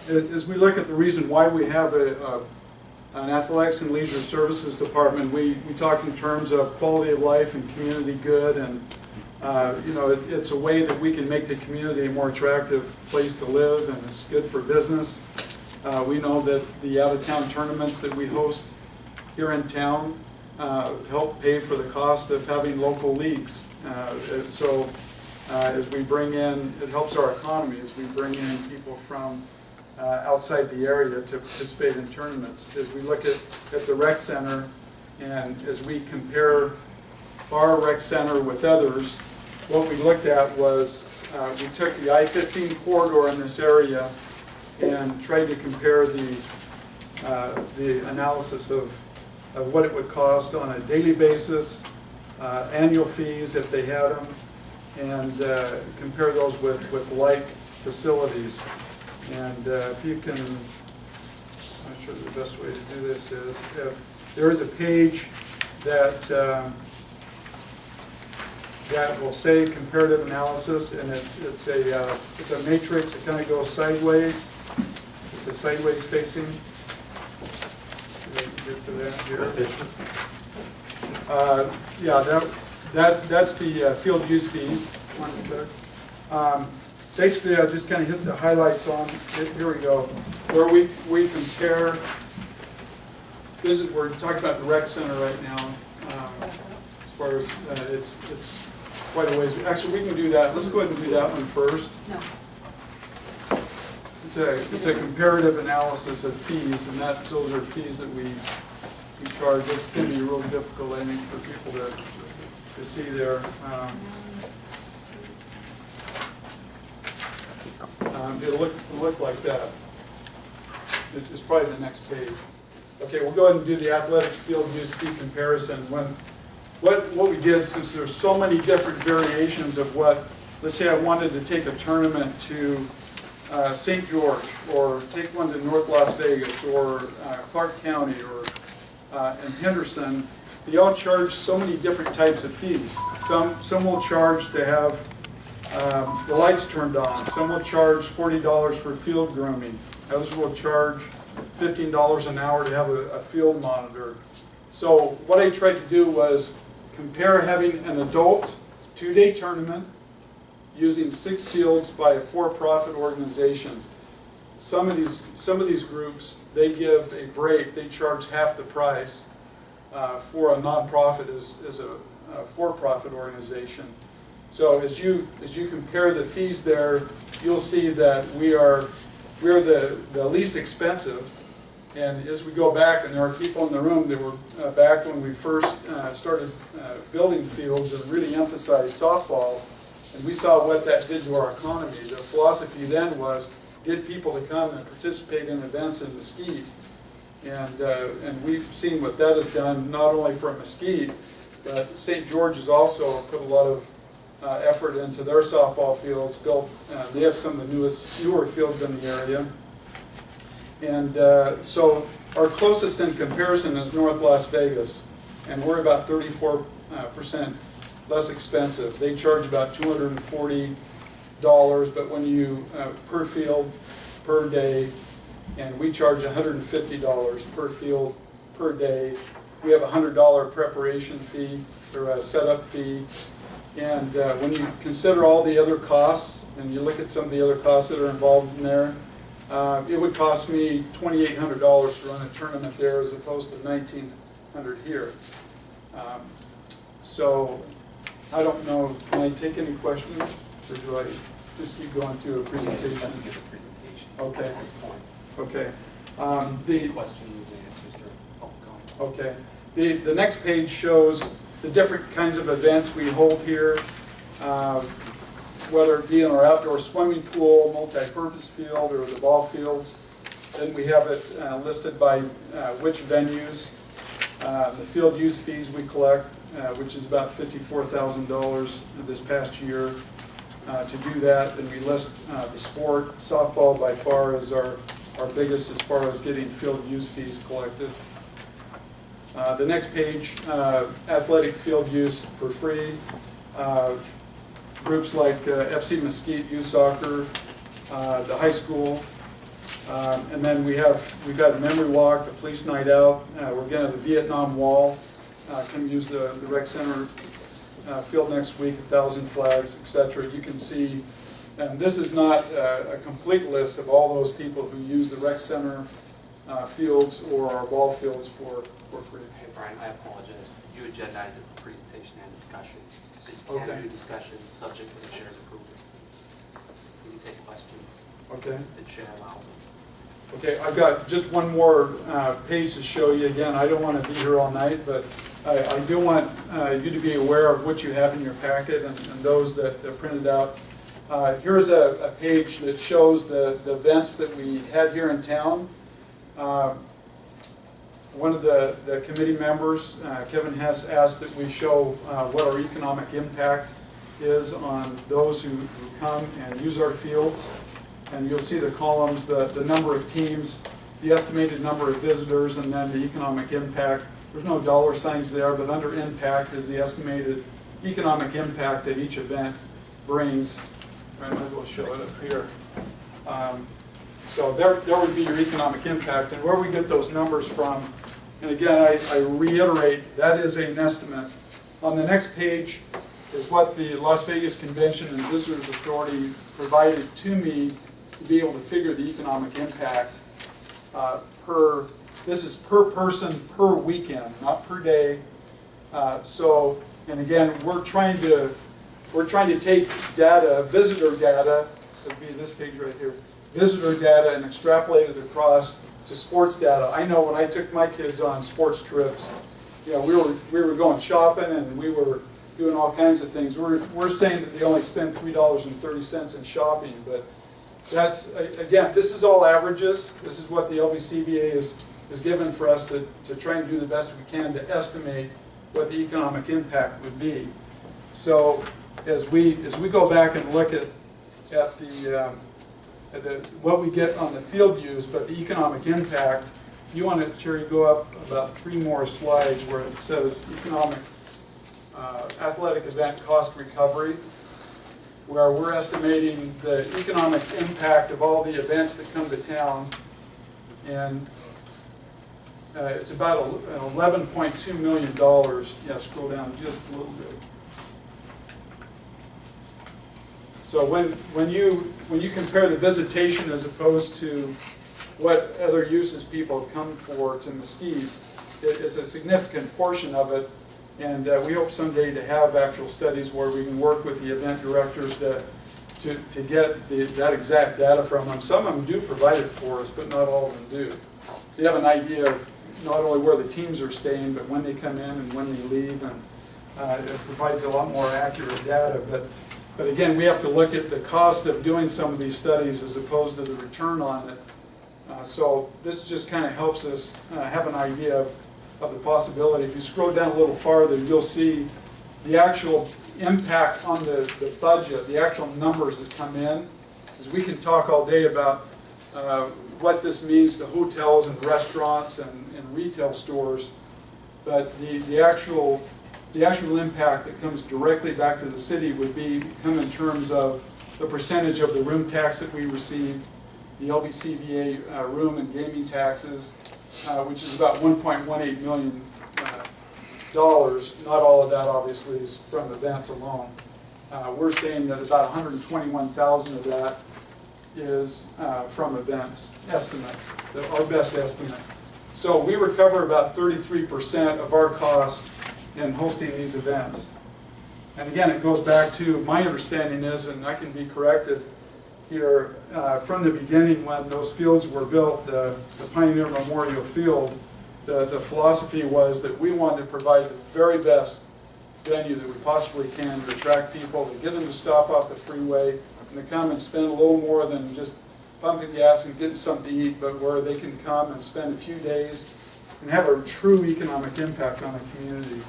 as we look at the reason why we have an athletics and leisure services department, we talk in terms of quality of life and community good, and you know, it's a way that we can make the community a more attractive place to live, and it's good for business. We know that the out-of-town tournaments that we host here in town help pay for the cost of having local leagues. So as we bring in, it helps our economy as we bring in people from outside the area to participate in tournaments. As we look at the rec center, and as we compare our rec center with others, what we looked at was we took the I-15 corridor in this area and tried to compare the analysis of what it would cost on a daily basis, annual fees if they had them, and compare those with like facilities. And if you can, I'm not sure the best way to do this is, there is a page that that will say comparative analysis, and it's a matrix that kind of goes sideways. It's a sideways facing. Get to that here. Yeah, that's the field use fees. Basically, I just kind of hit the highlights on it. Here we go. Where we compare. We're talking about the rec center right now. As far as it's quite a ways. Actually, we can do that. Let's go ahead and do that one first. No. It's a comparative analysis of fees, and those are fees that we charge. It's going to be really difficult, I think, for people to see there. It'll look like that. It's probably the next page. Okay, we'll go ahead and do the athletic field use fee comparison. What we did, since there's so many different variations of what, let's say I wanted to take a tournament to St. George, or take one to North Las Vegas, or Clark County, or in Henderson, they all charge so many different types of fees. Some will charge to have the lights turned on. Some will charge $40 for field grooming. Others will charge $15 an hour to have a field monitor. So what I tried to do was compare having an adult 2-day tournament using 6 fields by a for-profit organization. Some of these groups, they give a break. They charge half the price for a nonprofit as a for-profit organization. So as you compare the fees there, you'll see that we're the least expensive. And as we go back, and there are people in the room that were back when we first started building fields and really emphasized softball, and we saw what that did to our economy. The philosophy then was get people to come and participate in events in Mesquite. And we've seen what that has done, not only for Mesquite, but St. George has also put a lot of effort into their softball fields. They have some of the newer fields in the area. And so our closest in comparison is North Las Vegas, and we're about 34% less expensive. They charge about $240, but when you per field per day, and we charge $150 per field per day. We have a $100 preparation fee or a setup fee. And when you consider all the other costs, and you look at some of the other costs that are involved in there, it would cost me $2,800 to run a tournament there as opposed to $1,900 here. So I don't know, can I take any questions, or do I just keep going through a presentation? I can give a presentation okay. at this point. Okay. The questions and answers are going. Okay. The next page shows the different kinds of events we hold here, whether it be in our outdoor swimming pool, multi-purpose field, or the ball fields. Then we have it listed by which venues, the field use fees we collect, which is about $54,000 this past year to do that. Then we list the sport. Softball by far is our biggest as far as getting field use fees collected. The next page, athletic field use for free. Groups like FC Mesquite Youth Soccer, the high school, And then we've got the memory walk, the police night out. We're going to the Vietnam Wall. Come use the rec center field next week, 1,000 flags, etc. You can see, and this is not a complete list of all those people who use the rec center fields or our ball fields for free. Hey, Brian, I apologize. You agendized the presentation and discussion, so you can do discussion subject to the chair's approval. You can take questions. Okay. The chair allows them. Okay, I've got just one more page to show you. Again, I don't want to be here all night, but I do want you to be aware of what you have in your packet and those that are printed out. Here's a page that shows the events that we had here in town. One of the committee members, Kevin Hess, asked that we show what our economic impact is on those who come and use our fields. And you'll see the columns, the number of teams, the estimated number of visitors, and then the economic impact. There's no dollar signs there, but under impact is the estimated economic impact that each event brings. I might as well show it up here. So there would be your economic impact. And where we get those numbers from, and again, I reiterate, that is an estimate. On the next page is what the Las Vegas Convention and Visitors Authority provided to me to be able to figure the economic impact this is per person per weekend, not per day. And again, we're trying to take data, visitor data, that'd be this page right here, visitor data, and extrapolate it across to sports data. I know when I took my kids on sports trips, you know, we were going shopping and we were doing all kinds of things. We're saying that they only spend $3.30 in shopping, but that's, again, this is all averages. This is what the LVCVA is given for us to try and do the best we can to estimate what the economic impact would be. So as we go back and look at what we get on the field use, but the economic impact, if you want to, Jerry, go up about 3 more slides where it says economic athletic event cost recovery, where we're estimating the economic impact of all the events that come to town, and it's about $11.2 million. Yeah, scroll down just a little bit. So when you compare the visitation as opposed to what other uses people come for to Mesquite, it's a significant portion of it. And we hope someday to have actual studies where we can work with the event directors to get that exact data from them. Some of them do provide it for us, but not all of them do. They have an idea of not only where the teams are staying, but when they come in and when they leave, and it provides a lot more accurate data. But again, we have to look at the cost of doing some of these studies as opposed to the return on it. So this just kind of helps us have an idea of the possibility. If you scroll down a little farther, you'll see the actual impact on the budget, the actual numbers that come in. Because we can talk all day about what this means to hotels and restaurants and retail stores, but the actual impact that comes directly back to the city would come in terms of the percentage of the room tax that we receive, the LVCVA room and gaming taxes, which is about $1.18 million. Not all of that, obviously, is from events alone. We're saying that about $121,000 of that is from events, estimate, our best estimate. So we recover about 33% of our costs in hosting these events. And again, it goes back to, my understanding is, and I can be corrected here, from the beginning when those fields were built, the Pioneer Memorial Field, the philosophy was that we wanted to provide the very best venue that we possibly can to attract people, to get them to stop off the freeway and to come and spend a little more than just pumping gas and getting something to eat, but where they can come and spend a few days and have a true economic impact on the community.